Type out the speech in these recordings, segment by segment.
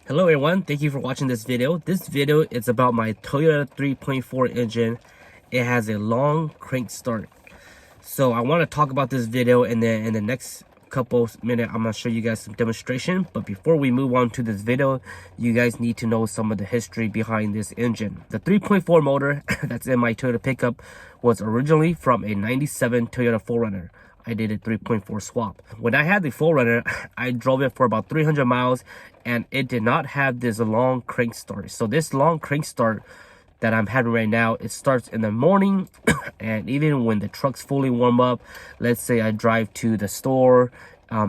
Hello everyone, thank you for watching this video. This video is about my Toyota 3.4 engine. It has a long crank start. So I want to talk about this video, and then in the next couple minutes I'm going to show you guys some demonstration. But before we move on to this video, you guys need to know some of the history behind this engine. The 3.4 motor that's in my Toyota pickup was originally from a 97 Toyota 4Runner. I did a 3.4 swap. When I had the 4Runner, I drove it for about 300 miles and it did not have this long crank start. So this long crank start that I'm having right now, it starts in the morning and even when the truck's fully warm up, let's say I drive to the store,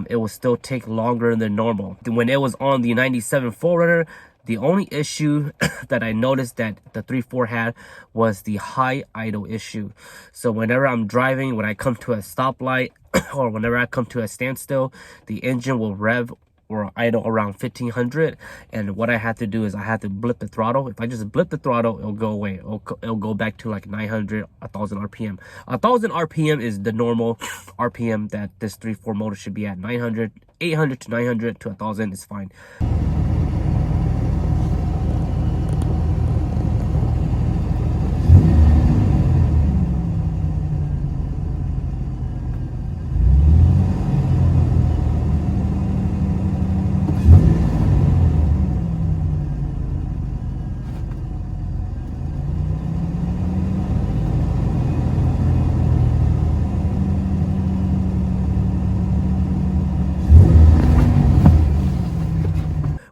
it will still take longer than normal. When it was on the 97 4Runner, the only issue that I noticed that the 3.4 had was the high idle issue. So whenever I'm driving, when I come to a stoplight or whenever I come to a standstill, the engine will rev or idle around 1500. And what I have to do is I have to blip the throttle. If I just blip the throttle, it'll go away. It'll go back to like 900, 1000 RPM. 1000 RPM is the normal RPM that this 3.4 motor should be at. 900, 800 to 900 to 1000 is fine.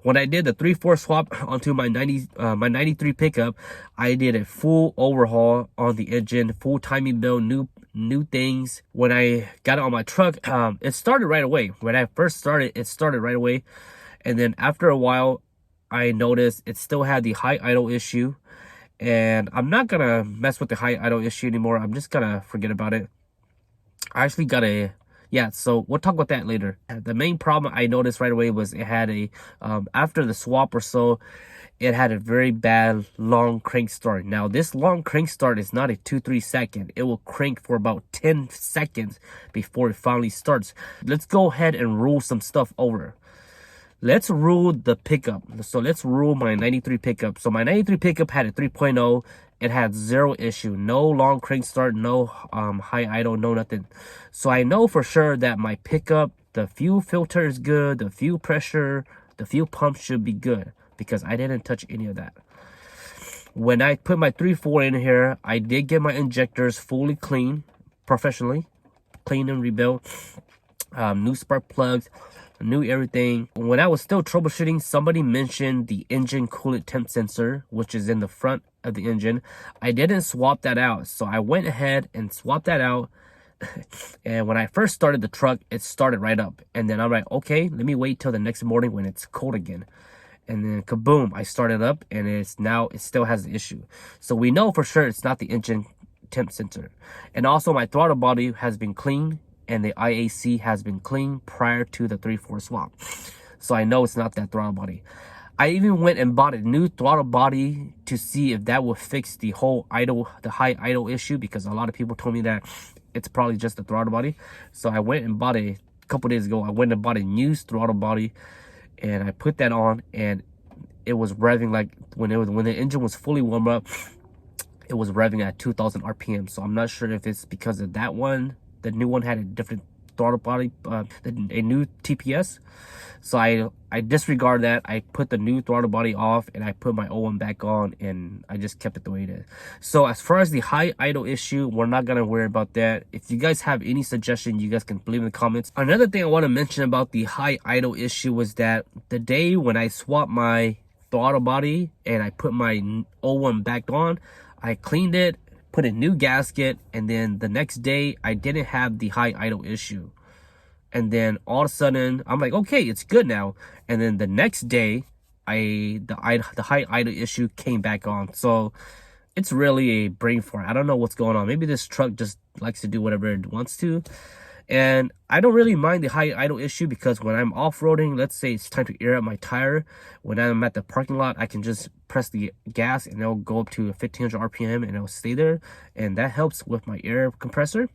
When I did the 3.4 swap onto my 93 pickup, I did a full overhaul on the engine, full timing belt, new things. When I got it on my truck, it started right away. When I first started, it started right away. And then after a while, I noticed it still had the high idle issue. And I'm not gonna mess with the high idle issue anymore. I'm just gonna forget about it. I actually got so we'll talk about that later. The main problem I noticed right away was it had a, after the swap or so, it had a very bad long crank start. Now, this long crank start is not a 2-3 second. It will crank for about 10 seconds before it finally starts. Let's go ahead and rule some stuff over. Let's rule the pickup. So let's rule my 93 pickup. So my 93 pickup had a 3.0. It had zero issue, no long crank start, no high idle, no nothing. So I know for sure that my pickup, the fuel filter is good, the fuel pressure, the fuel pump should be good because I didn't touch any of that. When I put my 3.4 in here, I did get my injectors fully clean, professionally, clean and rebuilt, new spark plugs, new everything. When I was still troubleshooting, somebody mentioned the engine coolant temp sensor, which is in the front of the engine. I didn't swap that out, so I went ahead and swapped that out. And when I first started the truck, it started right up. And then I'm like, okay, let me wait till the next morning when it's cold again. And then kaboom, I started up and it still has the issue. So we know for sure it's not the engine temp sensor. And also my throttle body has been cleaned and the IAC has been cleaned prior to the 3.4 swap. So I know it's not that throttle body. I even went and bought a new throttle body to see if that would fix the whole high idle issue, because a lot of people told me that it's probably just the throttle body. So I went and bought a couple days ago. I went and bought a new throttle body and I put that on, and it was revving like when the engine was fully warmed up, it was revving at 2000 RPM. So I'm not sure if it's because of that one. The new one had a different throttle body, a new TPS. So I disregard that. I put the new throttle body off and I put my old one back on, and I just kept it the way it is. So as far as the high idle issue, we're not gonna worry about that. If you guys have any suggestion, you guys can leave in the comments. Another thing I want to mention about the high idle issue was that the day when I swapped my throttle body and I put my old one back on, I cleaned it, put a new gasket, and then the next day I didn't have the high idle issue. And then all of a sudden I'm like, okay, it's good now. And then the next day the high idle issue came back on. So it's really a brain fart. I don't know what's going on. Maybe this truck just likes to do whatever it wants to. And I don't really mind the high idle issue because when I'm off-roading, let's say it's time to air out my tire, when I'm at the parking lot, I can just press the gas and it'll go up to 1500 RPM and it'll stay there, and that helps with my air compressor.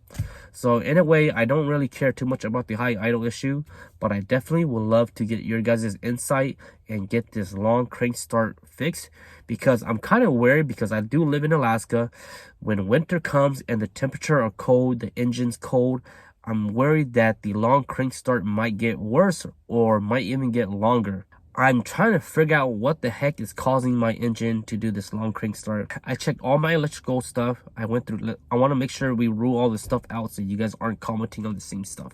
So in a way, I don't really care too much about the high idle issue, but I definitely would love to get your guys' insight and get this long crank start fixed, because I'm kind of worried, because I do live in Alaska. When winter comes and the temperature are cold, the engine's cold, I'm worried that the long crank start might get worse or might even get longer. I'm trying to figure out what the heck is causing my engine to do this long crank start. I checked all my electrical stuff. I want to make sure we rule all this stuff out so you guys aren't commenting on the same stuff.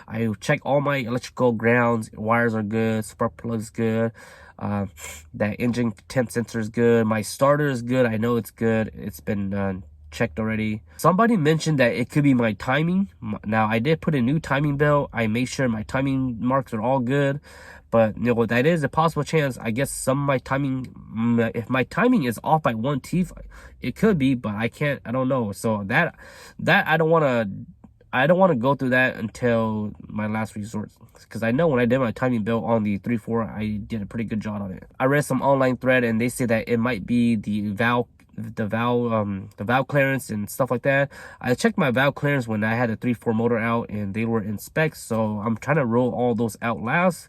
I checked all my electrical grounds. Wires are good. Spark plug's good. That engine temp sensor is good. My starter is good. I know it's good. It's been checked already. Somebody mentioned that it could be my timing. Now, I did put a new timing belt. I made sure my timing marks are all good. But you know, that is a possible chance. I guess some of my timing, if my timing is off by 1 teeth, it could be, but I don't know. So that I don't want to go through that until my last resort, because I know when I did my timing belt on the 3.4, I did a pretty good job on it. I read some online thread and they say that it might be the valve clearance and stuff like that. I checked my valve clearance when I had a 3.4 motor out and they were in specs, so I'm trying to roll all those out last.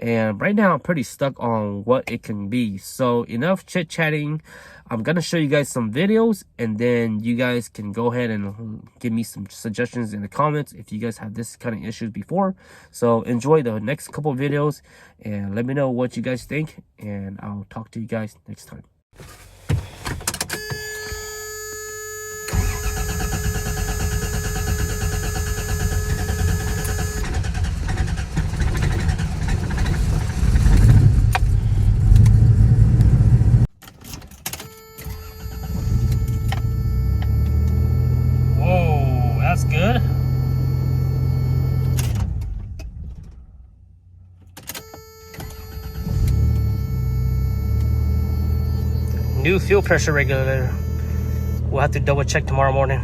And right now I'm pretty stuck on what it can be. So enough chit chatting. I'm gonna show you guys some videos, and then you guys can go ahead and give me some suggestions in the comments if you guys have this kind of issues before. So enjoy the next couple of videos and let me know what you guys think, and I'll talk to you guys next time. That's good. New fuel pressure regulator. We'll have to double check tomorrow morning.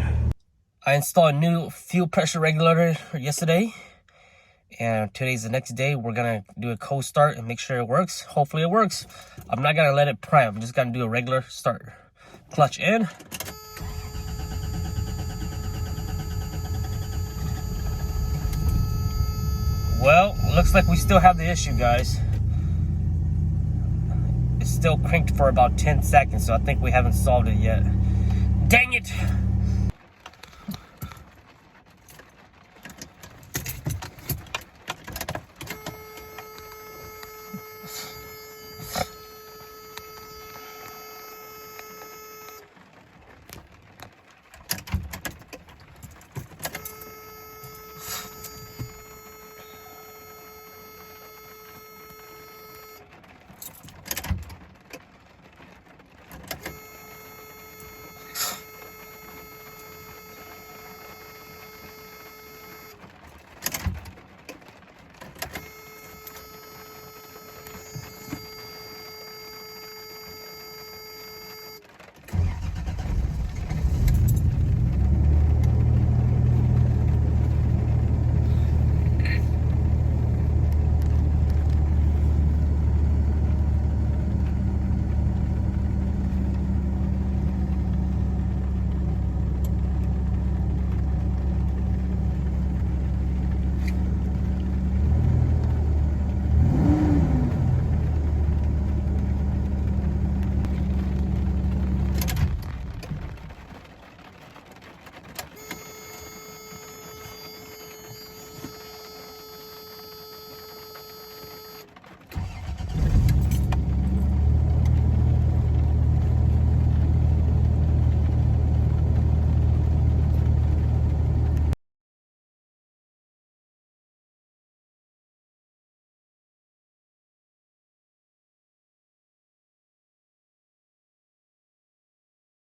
I installed a new fuel pressure regulator yesterday, and today's the next day. We're gonna do a cold start and make sure it works. Hopefully it works. I'm not gonna let it prime. I'm just gonna do a regular start. Clutch in. Well, looks like we still have the issue, guys. It's still cranked for about 10 seconds, so I think we haven't solved it yet. Dang it!